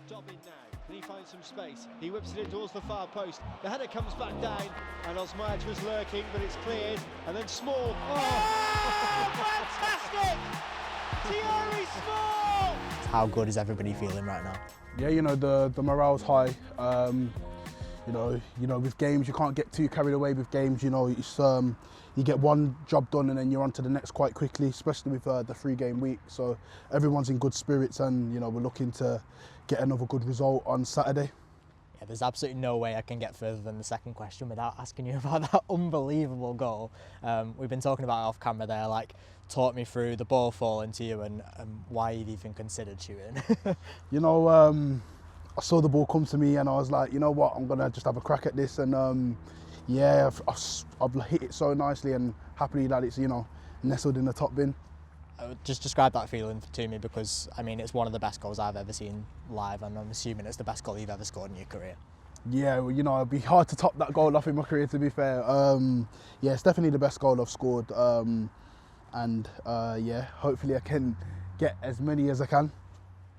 Dobbin now, can he find some space? He whips it in towards the far post. The header comes back down, and Osmajic was lurking, but it's cleared. And then Small. Oh, fantastic! Thierry Small! How good is everybody feeling right now? Yeah, you know, the morale's high. You know, with games you can't get too carried away with games. You know, it's you get one job done and then you're on to the next quite quickly, especially with the 3-game week. So everyone's in good spirits, and you know, we're looking to get another good result on Saturday. Yeah, there's absolutely no way I can get further than the second question without asking you about that unbelievable goal. We've been talking about it off camera there, like talk me through the ball falling to you and why you'd even considered shooting. You know, I saw the ball come to me and I was like, you know what, I'm gonna just have a crack at this, and yeah, I've hit it so nicely, and happily that it's, you know, nestled in the top bin. Just describe that feeling to me, because I mean it's one of the best goals I've ever seen live, and I'm assuming it's the best goal you've ever scored in your career. Yeah, well, you know, it'd be hard to top that goal off in my career, to be fair. Yeah, it's definitely the best goal I've scored, and yeah, hopefully I can get as many as I can.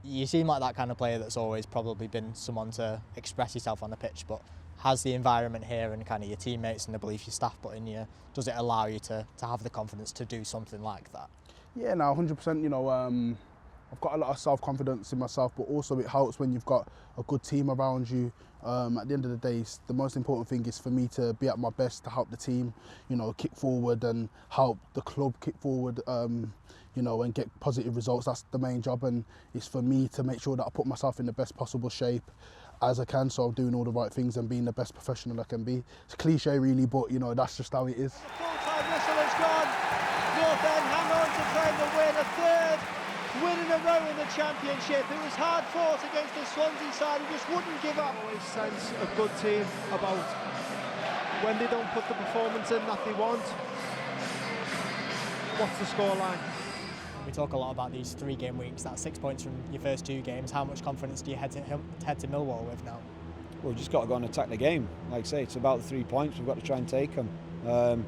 You seem like that kind of player that's always probably been someone to express yourself on the pitch, but has the environment here and kind of your teammates and the belief your staff put in you, does it allow you to have the confidence to do something like that? Yeah, no, 100%. You know, I've got a lot of self-confidence in myself, but also it helps when you've got a good team around you. At the end of the day, the most important thing is for me to be at my best to help the team, you know, kick forward and help the club kick forward, you know, and get positive results. That's the main job, and it's for me to make sure that I put myself in the best possible shape as I can, so I'm doing all the right things and being the best professional I can be. It's cliche really, but you know, that's just how it is. Full-time whistle has gone. North End hang on to claim the win, a third win in a row in the Championship. It was hard fought against the Swansea side who just wouldn't give up. Always sense a good team about when they don't put the performance in that they want. What's the scoreline? We talk a lot about these 3-game weeks, that's 6 points from your first 2 games. How much confidence do you head to Millwall with now? Well, we've just got to go and attack the game. Like I say, it's about the 3 points, we've got to try and take them.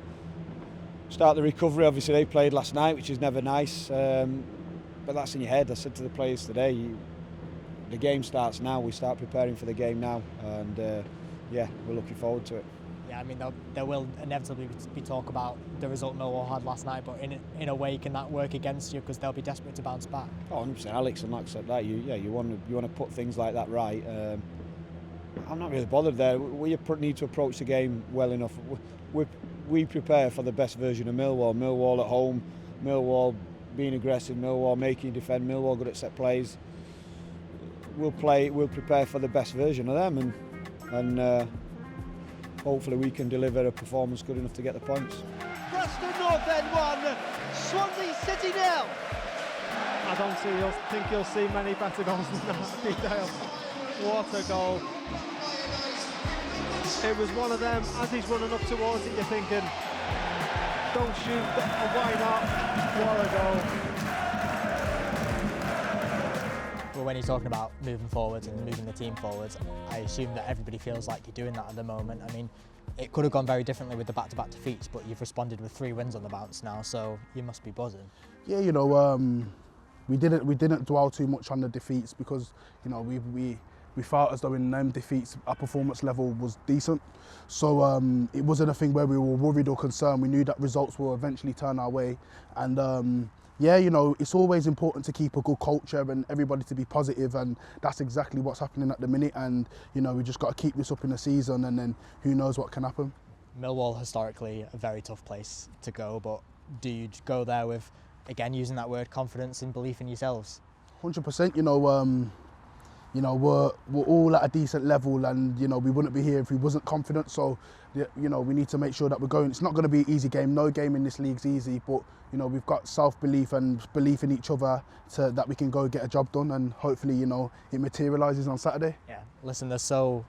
Start the recovery, obviously they played last night, which is never nice, but that's in your head. I said to the players today, the game starts now, we start preparing for the game now, and yeah, we're looking forward to it. Yeah, I mean, there will inevitably be talk about the result Millwall had last night, but in a way, can that work against you, because they'll be desperate to bounce back? Oh, 100%. Alex will not accept that. You want to put things like that right. I'm not really bothered there. We need to approach the game well enough. We prepare for the best version of Millwall. Millwall at home, Millwall being aggressive, Millwall making defend, Millwall good at set plays. We'll prepare for the best version of them, and hopefully we can deliver a performance good enough to get the points. Preston North End 1, Swansea City 0. I don't think you'll see many better goals than that, Dale. What a goal. It was one of them, as he's running up towards it, you're thinking, don't shoot, why not? What a goal. Well, when you're talking about moving forwards and moving the team forwards, I assume that everybody feels like you're doing that at the moment. I mean, it could have gone very differently with the back-to-back defeats, but you've responded with 3 wins on the bounce now, so you must be buzzing. Yeah, you know, we didn't dwell too much on the defeats, because you know we felt as though in them defeats our performance level was decent. So it wasn't a thing where we were worried or concerned. We knew that results will eventually turn our way, and yeah, you know, it's always important to keep a good culture and everybody to be positive, and that's exactly what's happening at the minute. And you know, we just got to keep this up in the season, and then who knows what can happen. Millwall, historically a very tough place to go, but do you go there with, again, using that word, confidence and belief in yourselves? 100%. You know, we're all at a decent level, and you know, we wouldn't be here if we wasn't confident. So you know, we need to make sure that we're going. It's not going to be an easy game. No game in this league's easy, but you know, we've got self-belief and belief in each other that we can go get a job done, and hopefully, you know, it materialises on Saturday. Yeah, listen, there's so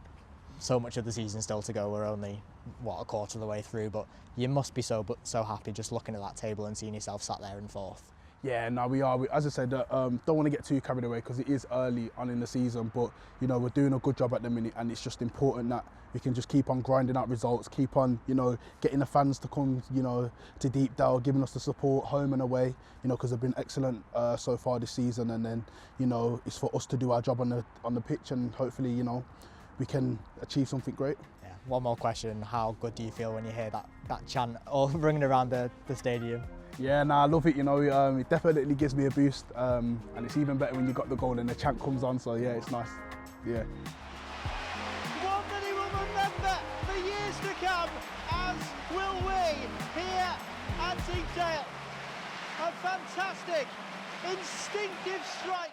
much of the season still to go. We're only a quarter of the way through, but you must be so happy just looking at that table and seeing yourself sat there in 4th. Yeah, no, we are. As I said, don't want to get too carried away because it is early on in the season, but you know, we're doing a good job at the minute, and it's just important that we can just keep on grinding out results, keep on, you know, getting the fans to come, you know, to Deepdale, giving us the support home and away, you know, because they've been excellent so far this season, and then, you know, it's for us to do our job on the pitch, and hopefully, you know, we can achieve something great. Yeah. One more question: how good do you feel when you hear that chant all ringing around the stadium? Yeah, I love it, you know, it definitely gives me a boost, and it's even better when you got the goal and the chant comes on, so yeah, it's nice, yeah. One that he will remember for years to come, as will we here at Deepdale. A fantastic, instinctive strike.